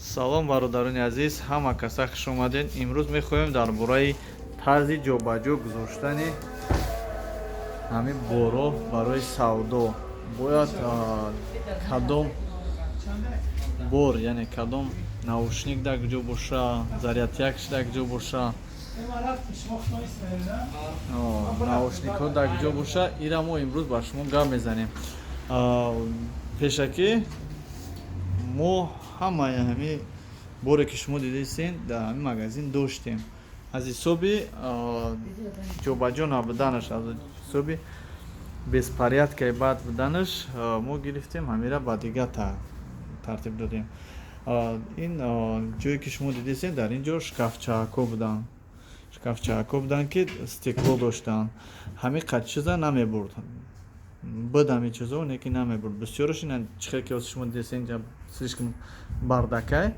салом бародарони азиз, ҳама каса хуш омадед. имрӯз мехоҳем дар бораи тарзи ҷобаҷо гузоштани ҳамин боро барои савдо бояд кадом бор, яъне кадом наушник дар куҷо боша, зарядякаш дар куҷо боша, наушникҳо дар куҷо боша, ира мо имрӯз ба шумо гап мезанем. Пешакӣ мо ҳамаи ҳамин боре ки шумо дидесин дар ҳамин магазин доштем. аз ҳисоби ҷобаҷо набуданаш, аз ҳисоби беспорядкаи бад буданаш, мо гирифтем ҳамира ба дигар тартиб додем. ин ҷое ки шумо дидесин, дар ин ҷо шкафчаҳако будан ки стекло доштанд. ҳамин қад чиза намебурд, бад ҳамин чизо неки намебурд. бисёраш ин чихел ки шумо дидесин слишком бардакай.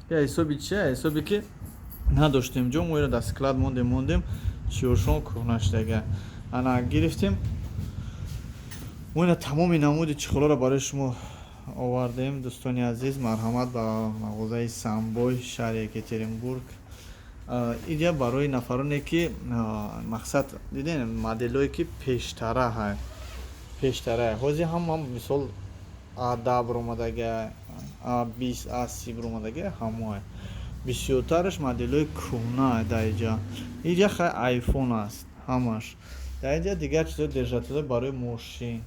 я ҳисоби чи? ҳисоби ки надоштем ҷо, мо ира дар склад мондем чиёшон кӯҳнашдага. ана гирифтем, мо ина тамоми намуди чихелоро барои шумо овардем. дӯстони азиз, марҳамат ба мағозаи Самбой, шаҳри Екатеринбург. ида барои нафароне ки мақсад диден моделое ки пештара ҳозир ҳама мисол А10 ромадага, А20, А30 ромадага ҳамоа бисёртараш моделҳои кӯҳна дар иҷа. иҷа хай айфон аст ҳамаш. дар иҷа дигар чизо держатело барои мошин.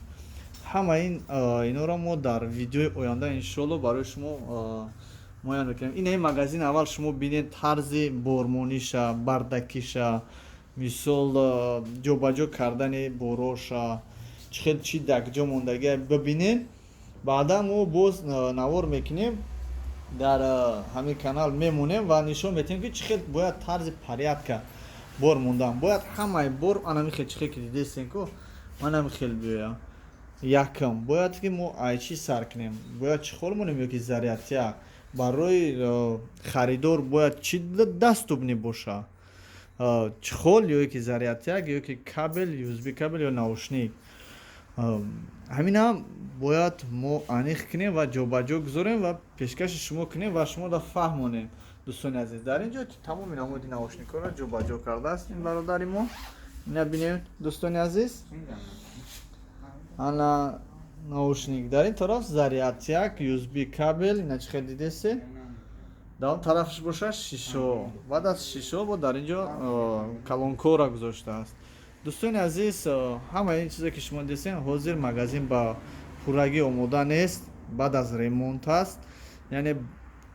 ҳама инора мо дар видеои оянда иншоалло барои шумо муайян мекунем. ин магазин аввал шумо бинед тарзи бормониша, бардакиша, мисол ҷобаҷо кардани бороша, чихел чи дакҷо мондагия бибинед. баъда мо боз навор мекунем, дар ҳамин канал мемонем ва нишон метиҳем ки чихел бояд тарзи порядка бор мондан. бояд ҳамаи бор анамихел чихел ки дидесин ку манамихел биёя якам. бояд ки мо айчи сар кунем, бояд чихол монем ё ки зарядяк. барои харидор бояд чи даступни боша, чихол ё ки зарядяк, ё ки кабел, USB кабел ё наушник. ҳамина бояд мо аниқ кунем ва ҷобаҷо гузорем ва пешкаши шумо кунем ва шумо да фаҳмонем. дӯстони азиз, дар ин ҷо тамоми намуди наушникҳоро ҷобаҷо кардааст ин бародари мо. ина бинед дӯстони азиз, ана наушник, дар ин тараф зарядяк, USB кабел, ина чихел дидесед. дар он тарафаш боша шишо, баъд аз шишо бо дар ин ҷо калонкора гузоштааст. дӯстони азиз, ҳама ин чизе ки шумо дидесен ҳозир магазин ба пуррагӣ омода нест, баъд аз ремонт аст, яъне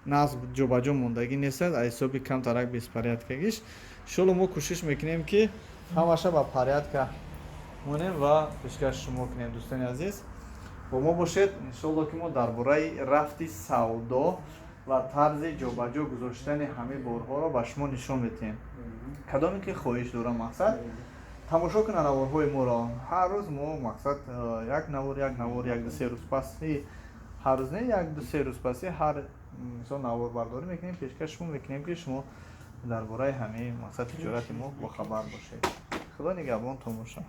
назм ҷобаҷо мондагӣ нест аз ҳисоби камтарак беспорядкагиш. иншоалло мо кӯшиш мекунем ки ҳамаша ба порядка монем ва пешкаш шумо кунем. дӯстони азиз, бо мо бошед. иншоалло ки мо дар бораи рафти савдо ва тарзи ҷобаҷо гузоштани ҳамин борҳоро ба шумо нишон медиҳем. кадоме ки хоҳиш дорам мақсад тамошо кунанд наворҳои моро. ҳар рӯз мо мақсад як навор, як ду се рӯз паси, ҳар рӯз не, як ду се рӯз паси ҳар мисол наворбардорӣ мекунем, пешкаш шумо мекунем ки шумо дар бораи ҳамин мақсад тиҷорати мо бохабар бошед. худо нигаҳбон, то моша.